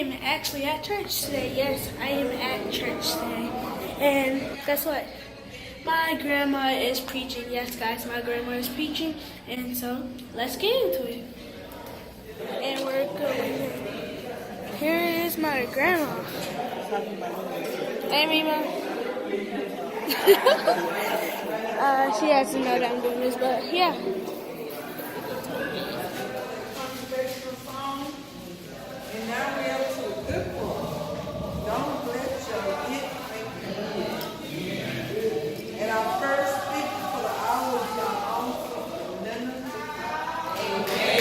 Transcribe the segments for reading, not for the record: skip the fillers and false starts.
am actually at church today. Yes, I am at church today. And guess what? My grandma is preaching. Yes, guys, my grandma is preaching. And so, let's get into it. And we're going. Here is my grandma. Hey, Mema. She has to know that I'm doing this, but yeah. And now we're up to a good one. Don't let your it make you. And our first speaker for the hour is our own Linda. Amen.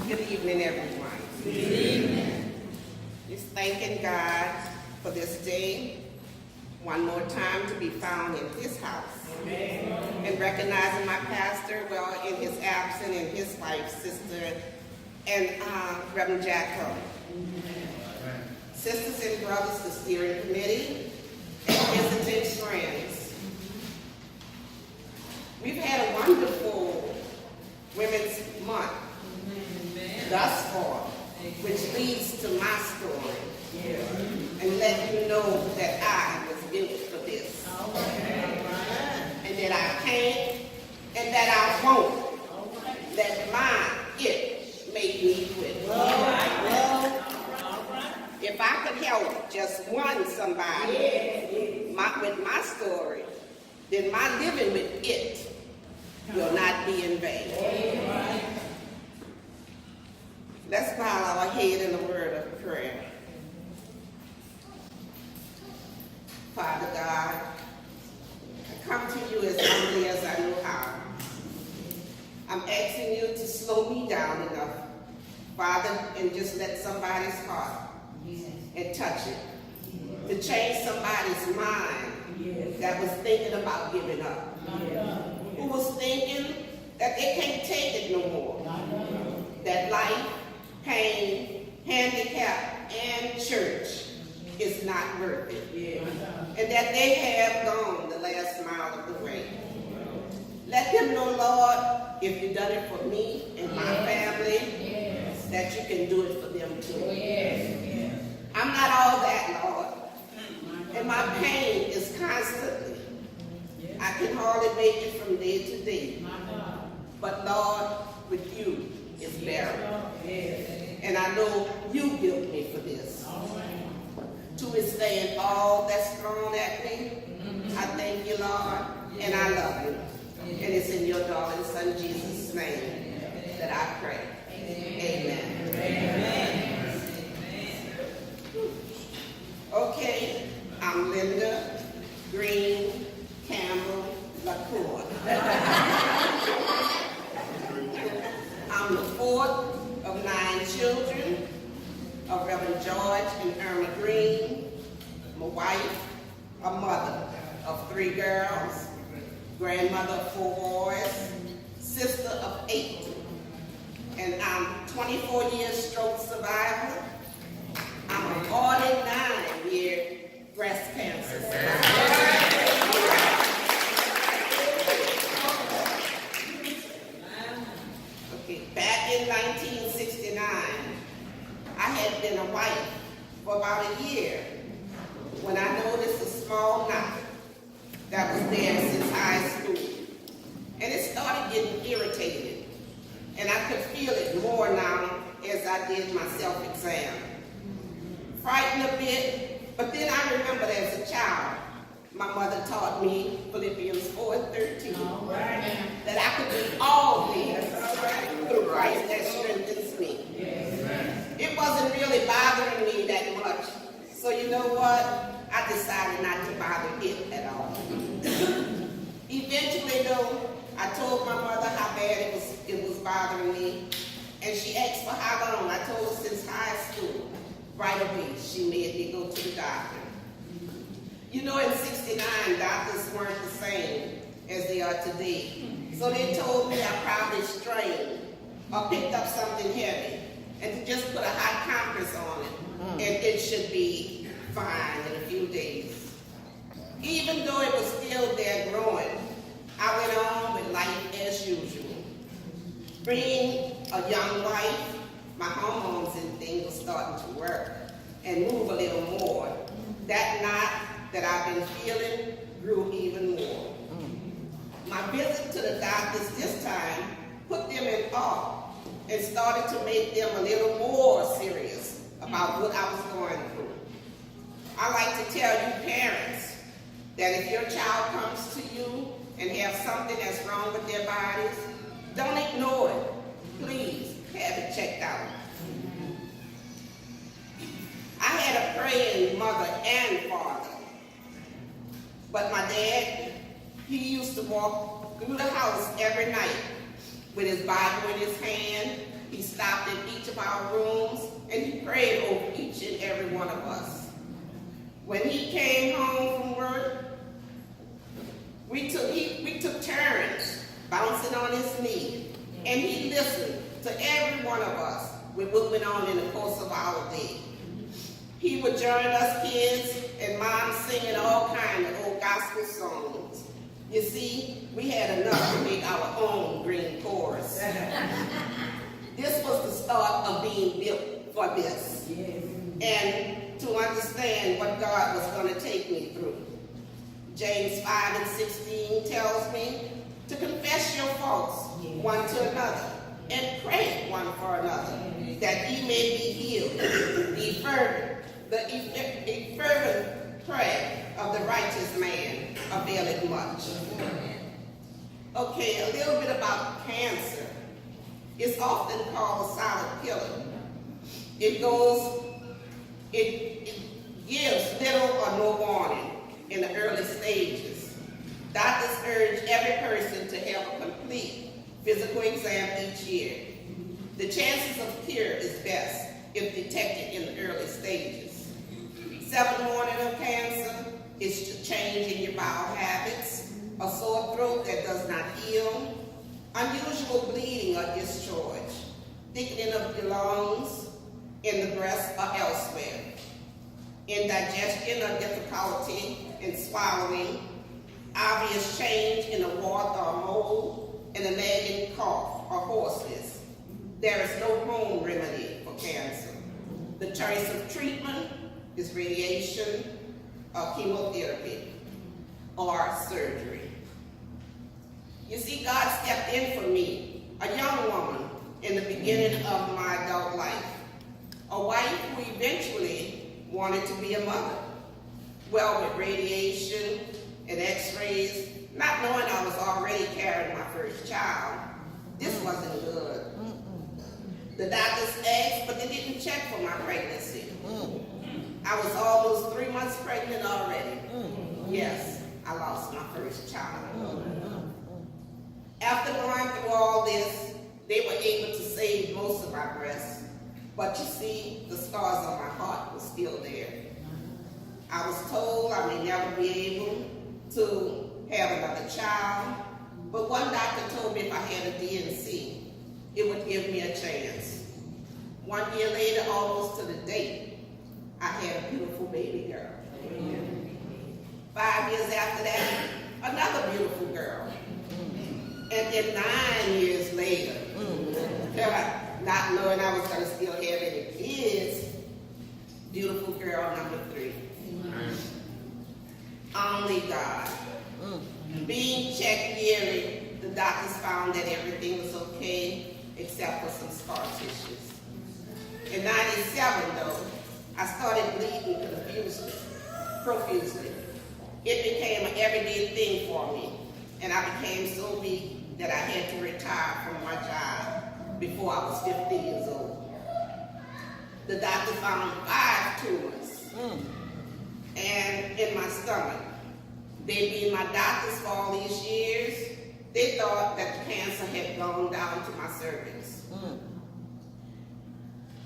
Good evening, everyone. Good evening. Just thanking God for this day, one more time to be found in His house. Amen. And recognizing my pastor, well, in his absence, and his wife, sister, and Reverend Jacko. Sisters and brothers, the steering committee, and visiting friends. We've had a wonderful Women's Month thus far, which leads to my story, and let you know that I was built for this, and that I can, and that I won't let my it make me quit. If I could help just one somebody with my story, then my living with it will not be in vain. Let's bow our head in a word of prayer. Father God, I come to you as humbly as I know how. I'm asking you to slow me down enough, Father, and just let somebody's heart and touch it. To change somebody's mind that was thinking about giving up. Who was thinking that they can't take it no more. That life, pain, handicap, and church is not worth it. And that they have gone the last mile of the way. Let them know, Lord, if you've done it for me and my family, that you can do it for them too. I'm not all that, Lord. And my pain is constantly. I can hardly make it from day to day. But Lord, with you, it's bearable. And I know you built me for this. To withstand all that's thrown at me, I thank you, Lord, and I love you. And it's in your darling son Jesus' name that I pray. Amen. Amen. Okay, I'm Linda Green Campbell LaCour. I'm the fourth of 9 children of Reverend George and Irma Green, my wife, a mother of 3 girls, grandmother of 4 boys, sister of 8, and I'm 24 years stroke survivor. I'm a 49-year breast cancer survivor. Okay, back in 1969, I had been a wife for about a year when I noticed a small knot that was there since high school. And it started getting irritated. And I could feel it more now as I did my self-exam. Frightened a bit, but then I remembered as a child, my mother taught me Philippians 4:13, that I could do all things through Christ that strengthens me. It wasn't really bothering me that much. So you know what? I decided not to bother it at all. Eventually though, I told my mother how bad it was bothering me. And she asked for how long. I told her since high school. Right away, she made me go to the doctor. You know, in '69, doctors weren't the same as they are today. So they told me I probably strained or picked up something heavy, and to just put a hot compress on it, and it should be fine in a few days. Even though it was still there growing, I went on with life as usual. Being a young wife, my hormones and things were starting to work and move a little more. That knot that I've been feeling grew even more. My visit to the doctors this time put them in awe and started to make them a little more serious about what I was going through. I like to tell you parents that if your child comes to you and have something that's wrong with their bodies, don't ignore it. Please have it checked out. I had a praying mother and father, but my dad, he used to walk through the house every night with his Bible in his hand. He stopped in each of our rooms and he prayed over each and every one of us. When he came home from work, we took turns bouncing on his knee, and he listened to every one of us with what went on in the course of our day. He would join us kids and mom singing all kinds of old gospel songs. You see, we had enough to make our own green chorus. This was the start of being built for this. And to understand what God was going to take me through. James 5:16 tells me to confess your faults one to another and pray one for another, that ye may be healed. The fervent prayer of the righteous man availeth much. Okay, a little bit about cancer. It's often called a silent killer. It gives little or no warning in the early stages. Doctors urge every person to have a complete physical exam each year. The chances of cure is best if detected in the early stages. 7 warning of cancer is a change in your bowel habits, a sore throat that does not heal, unusual bleeding or discharge, thickening of your lungs, in the breast or elsewhere, indigestion or difficulty in swallowing, obvious change in a wart or mold, and a nagging cough or hoarseness. There is no home remedy for cancer. The choice of treatment is radiation or chemotherapy or surgery. You see, God stepped in for me, a young woman in the beginning of my adult life, a wife who eventually wanted to be a mother. Well, with radiation and x-rays, not knowing I was already carrying my first child, this wasn't good. The doctors asked, but they didn't check for my pregnancy. I was almost 3 months pregnant already. Yes, I lost my first child. After going through all this, they were able to save most of my breasts. But you see, the scars on my heart were still there. I was told I may never be able to have another child, but one doctor told me if I had a DNC, it would give me a chance. 1 year later, almost to the date, I had a beautiful baby girl. 5 years after that, another beautiful girl. And then 9 years later, not knowing I was going to still have any kids, beautiful girl number 3. Only God. Being checked yearly, the doctors found that everything was okay except for some scar tissues. In 97, though, I started bleeding profusely. It became an everyday thing for me, and I became so weak that I had to retire from my job before I was 50 years old. The doctor found 5 tumors and in my stomach. They being my doctors for all these years, they thought that the cancer had gone down to my cervix.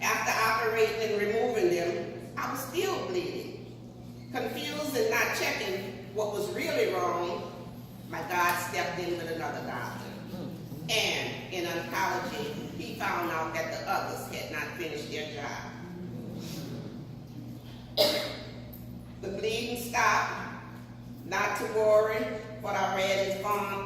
After operating and removing them, I was still bleeding. Confused and not checking what was really wrong, my God stepped in with another doctor. And in oncology, he found out that the others had not finished their job. The bleeding stopped, not to worry, but I read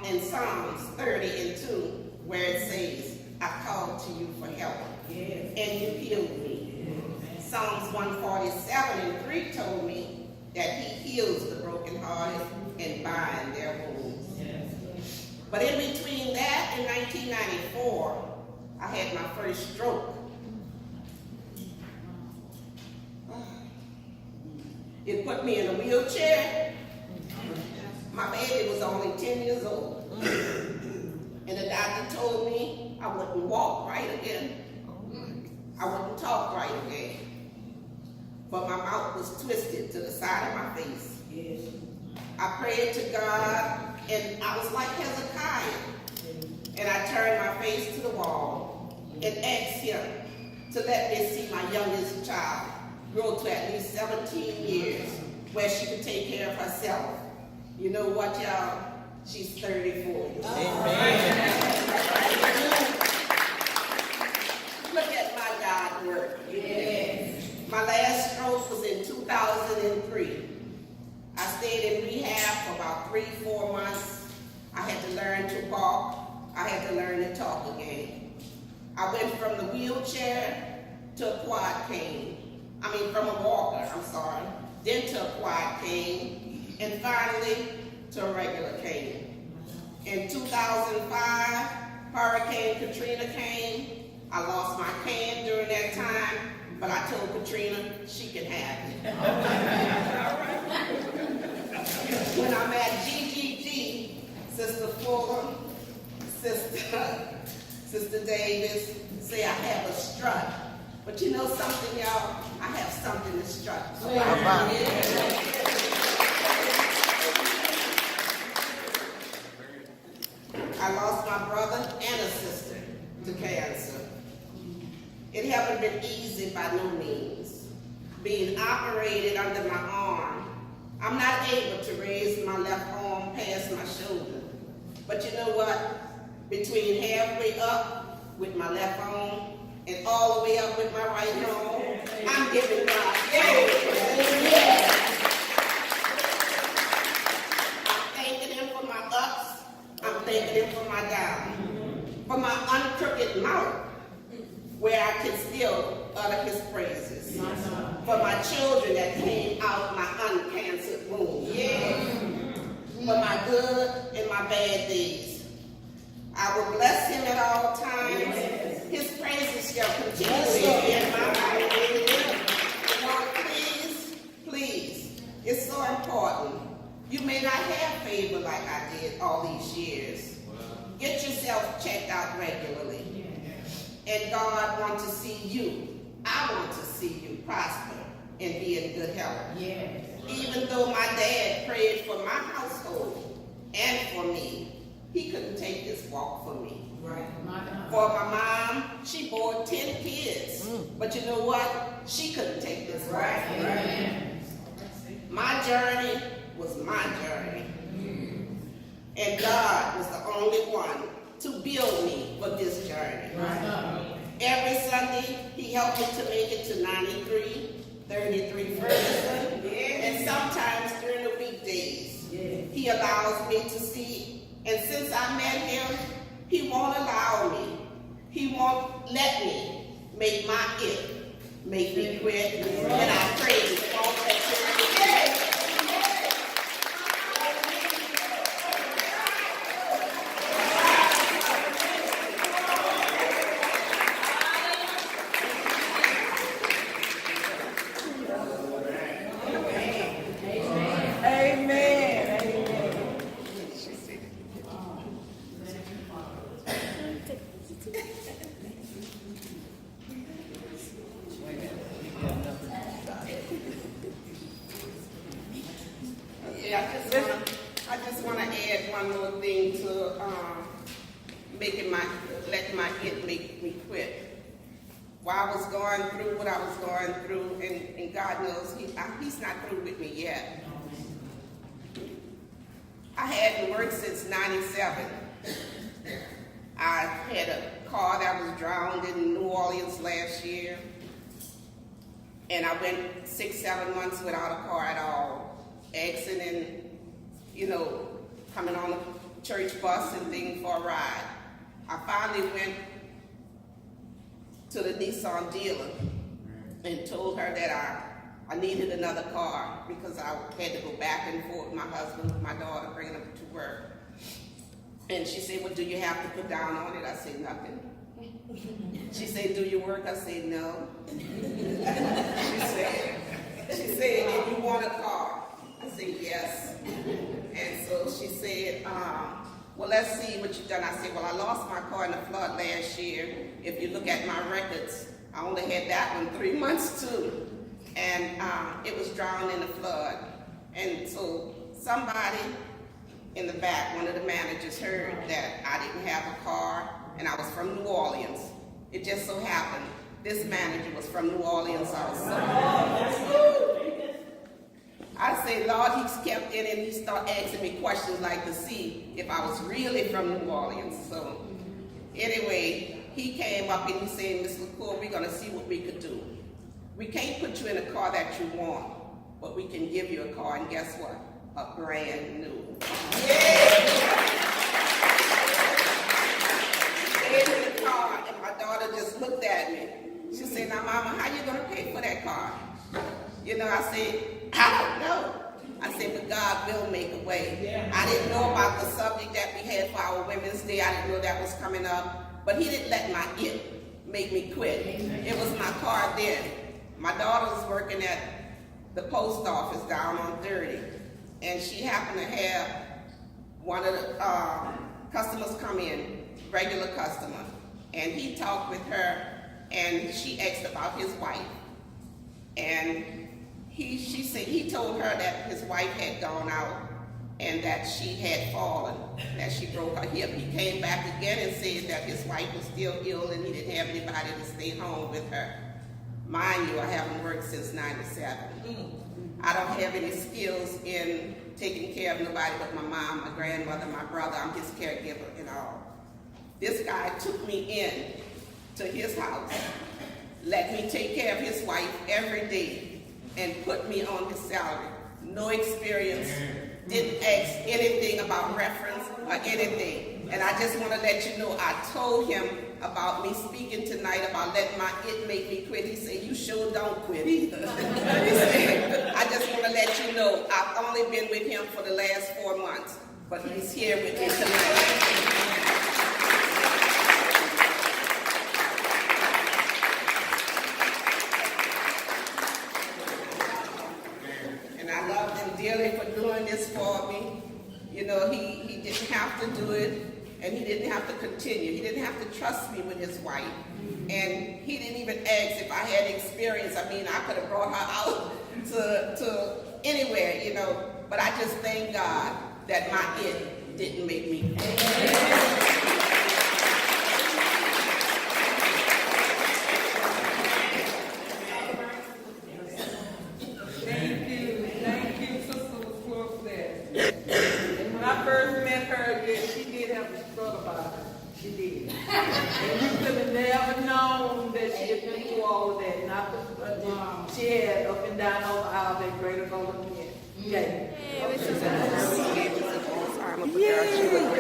in Psalms 30:2, where it says, I called to you for help, and you healed me. Psalms 147:3 told me that he heals the brokenhearted and binds their wounds. But in between that and 1994, I had my first stroke. It put me in a wheelchair. My baby was only 10 years old. And the doctor told me I wouldn't walk right again. I wouldn't talk right again. But my mouth was twisted to the side of my face. I prayed to God, and I was like Hezekiah. And I turned my face to the wall and asked him to let me see my youngest child grow to at least 17 years where she could take care of herself. You know what, y'all? She's 34 years old. Look at my God work. My last stroke was in 2003. I stayed in rehab for about 3-4 months. I had to learn to walk. I had to learn to talk again. I went from the wheelchair to a quad cane. From a walker, then to a quad cane, and finally to a regular cane. In 2005, Hurricane Katrina came. I lost my cane during that time, but I told Katrina she could have it. When I'm at GGG, Sister Fuller, Sister Davis say I have a strut. But you know something, y'all? I have something to strut. I lost my brother and a sister to cancer. It haven't been easy by no means. Being operated under my arm, I'm not able to raise my left arm past my shoulder. But you know what? Between halfway up with my left arm and all the way up with my right arm, I'm giving God praise. I'm thanking him for my ups. I'm thanking him for my downs. For my uncrooked mouth, where I can still utter his praises. For my children that came out my uncancered womb. For my good and my bad days. I will bless him at all times. His praises shall continually be in my mouth. Lord, please, it's so important. You may not have favor like I did all these years. Get yourself checked out regularly. And God wants to see you. I want to see you prosper and be in good health. Even though my dad prayed for my household and for me, he couldn't take this walk for me. For my mom, she bore 10 kids. But you know what? She couldn't take this walk. My journey was my journey. And God was the only one to build me for this journey. Every Sunday, he helped me to make it to 33 Ferguson. And sometimes during the weekdays, he allows me to see. And since I met him, he won't allow me. He won't let me make my it, make me quit. And I praise all that I just want to add one more thing to letting my it make me quit. While I was going through what I was going through, and God knows he's not through with me yet. I hadn't worked since '97. I I had a car that was drowned in New Orleans last year. And I went 6-7 months without a car at all. Asking and, coming on a church bus and things for a ride. I finally went to the Nissan dealer and told her that I needed another car because I had to go back and forth with my husband, with my daughter, bringing them to work. And she said, well, do you have to put down on it? I said, nothing. She said, do you work? I said, no. She said, if you want a car? I said, yes. And so she said, well, let's see what you've done. I said, well, I lost my car in the flood last year. If you look at my records, I only had that one 3 months too. And it was drowned in the flood. And so somebody in the back, one of the managers, heard that I didn't have a car and I was from New Orleans. It just so happened this manager was from New Orleans also. I say, Lord, he kept in and he started asking me questions like to see if I was really from New Orleans. So anyway, he came up and he said, Miss LaCour, we're going to see what we could do. We can't put you in a car that you want, but we can give you a car, and guess what? A brand new. Stayed in the car, and my daughter just looked at me. She said, now, Mama, how you going to pay for that car? I said, I don't know. I said, but God will make a way. I didn't know about the subject that we had for our Women's Day. I didn't know that was coming up. But he didn't let my make me quit. It was my car then. My daughter was working at the post office down on 30. And she happened to have one of the customers come in, regular customer. And he talked with her, and she asked about his wife. And he told her that his wife had gone out and that she had fallen, that she broke her hip. He came back again and said that his wife was still ill and he didn't have anybody to stay home with her. Mind you, I haven't worked since '97. I don't have any skills in taking care of nobody but my mom, my grandmother, my brother. I'm his caregiver and all. This guy took me in to his house, let me take care of his wife every day, and put me on his salary. No experience, didn't ask anything about reference or anything. And I just want to let you know, I told him about me speaking tonight about letting my make me quit. He said, you sure don't quit either. He said, I just want to let you know, I've only been with him for the last 4 months, but he's here with me tonight. Dearly for doing this for me. He didn't have to do it, and he didn't have to continue. He didn't have to trust me with his wife. And he didn't even ask if I had experience. I mean, I could have brought her out to anywhere, But I just thank God that my didn't make me. She had up and down over aisle that greater golden head. Okay. Yeah.